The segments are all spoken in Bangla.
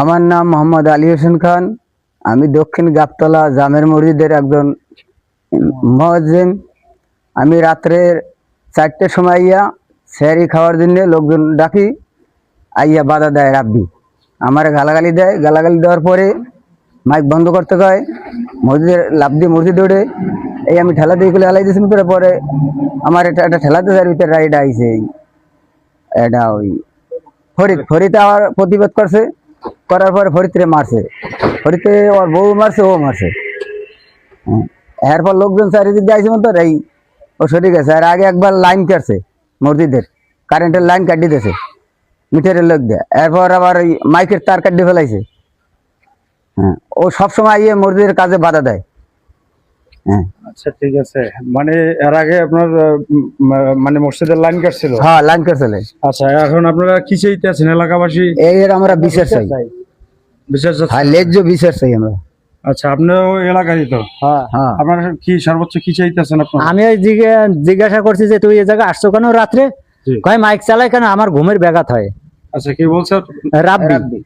আমার নাম মোহাম্মদ আলী হোসেন খান। আমি দক্ষিণ গাবতলা জামের মসজিদের একজন মুয়াজ্জিন। আমি রাত্রে 4টের সময় আইয়া সেহরি খাওয়ার জন্য লোকজন ডাকি, আইয়া বাধা দেয় রাব্বি। আমার গালাগালি দেয়, গালাগালি দেওয়ার পরে মাইক বন্ধ করতে কয়, মসজিদের লাভ দিয়ে মসজিদ ওঠে। এই আমি ঠেলা দিয়ে গুলো এলাই দিয়েছি করে, পরে আমার একটা ঠেলাতে যার ভিতরে রাইড আইছে। এটা ওই ফরিতে আমার প্রতিবাদ করছে, করার পরে ফরিদরে মারছে। ফরিদে ওর বউ মারছে, ও মারছে। এরপর লোকজন চারিদিক যাইছে মতো এই ও সরে গেছে। আর আগে একবার লাইন কাটছে, মসজিদের কারেন্টের লাইন কাটিয়ে দিয়েছে মিটারের লোক দিয়ে। এরপর আবার ওই মাইকের তার কাটিয়ে ফেলাইছে। ও সবসময় ইয়ে মসজিদের কাজে বাধা দেয়। আচ্ছা, ঠিক আছে। মানে এর আগে আপনার মানে মসজিদের লাইন কাটছিল? হ্যাঁ, লাইন কাটছে। আচ্ছা, এখন আপনারা কি চাইতেছেন এলাকাবাসী? এর আমরা বিচার চাই, বিচার চাচ্ছেন? হ্যাঁ, ন্যায্য বিচার চাই আমরা। আচ্ছা, আপনিও এলাকারই তো? হ্যাঁ। আপনারা কি সর্বোচ্চ কি চাইতেছেন আপনারা? আমি জিজ্ঞাসা করছি যে তুই এই জায়গায় আসছো কেন রাত্রে? কয় মাইক চালাই কেন, আমার ঘুমের ব্যাঘাত হয়। আচ্ছা, কি বলছে? রাব্বি,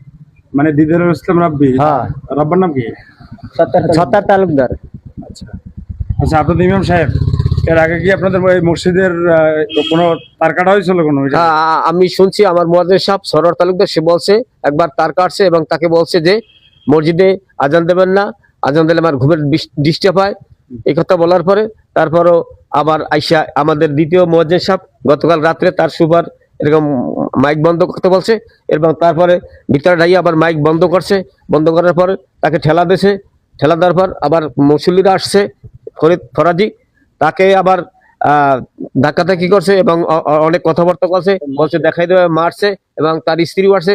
মানে দিদারুল ইসলাম রাব্বি? হ্যাঁ। রাব্বার নাম কি? সত্তার তালুকদার। আচ্ছা আচ্ছা, আপনাদের ইমাম সাহেব, এর আগে কি আপনাদের এই মসজিদের কোনো তার কাটা হয়েছিল কোনো? আমি শুনছি আমার মুয়াজ্জিন সাহেব সরোয়ার তালুকদার, সে বলছে একবার তার কাটছে এবং তাকে বলছে যে মসজিদে আজান দেবেন না, আজান দিলে আমার ঘুমের ডিস্টার্ব হয়। এই কথা বলার পরে তারপরও আবার আইসা আমাদের দ্বিতীয় মুয়াজ্জিন সাহেব গতকাল রাত্রে তার সুপার এরকম মাইক বন্ধ করতে বলছে, এবং তারপরে ভিতরে ঢাইয়া আবার মাইক বন্ধ করছে। বন্ধ করার পরে তাকে ঠেলা দিয়েছে। ঠেলা দেওয়ার পর আবার মুসল্লিরা আসছে, ফরাজি, তাকে আবার ধাক্কাধাক্কি করছে এবং অনেক কথাবার্তা করছে, বলছে দেখাই দেবে, মারছে। এবং তার স্ত্রীও আসছে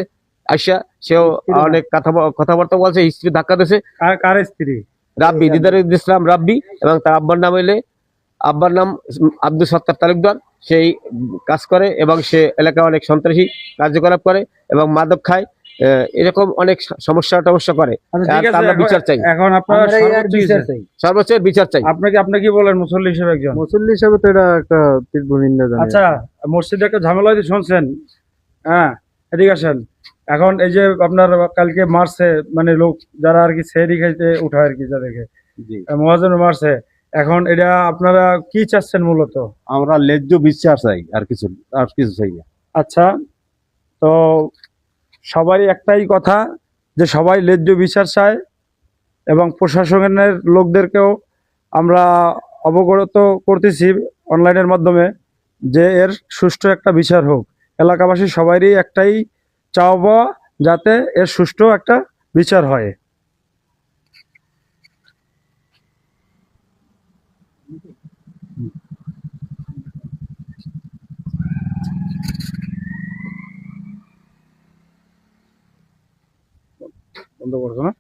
আইসা, সেও অনেক কথাবার্তা বলছে। স্ত্রী ধাক্কা দিয়েছে। কার স্ত্রী? রাব্বি, দিদারুল ইসলাম রাব্বি, এবং তার আব্বার নাম হইলে আব্দুল সত্তার তালুকদার। সেই কাজ করে এবং সে এলাকায় অনেক সন্ত্রাসী কার্যকলাপ করে এবং মাদক খায়, এরকম অনেক সমস্যা করে। আমরা বিচার চাই, এখন আপনারা সর্বোচ্চ বিচার চাই। আপনি কি বলেন মুসল্লি হিসেবে? একজন মুসল্লি হিসেবে তো এটা একটা তীব্র নিন্দা জানাই। আচ্ছা, মসজিদে একটা ঝামেলা হয়েছে শুনছেন? হ্যাঁ, এদিকে আসেন। এখন এই যে আপনার কালকে মারছে, মানে লোক যারা আর কি সেহরি খাইতে উঠায় আর কি, যাদেরকে মুয়াজ্জিন মারছে, এখন এটা আপনারা কি চাচ্ছেন মূলত? আমরা ন্যায্য বিচার চাই, আর কিছু চাই না। আচ্ছা, তো সবারই একটাই কথা যে সবাই ন্যায্য বিচার চায়, এবং প্রশাসনের লোকদেরকেও আমরা অবগত করতেছি অনলাইনের মাধ্যমে যে এর সুষ্ঠু একটা বিচার হোক। এলাকাবাসী সবারই একটাই চাওয়া, যাতে এর সুষ্ঠু একটা বিচার হয়। বন্ধ করছো না?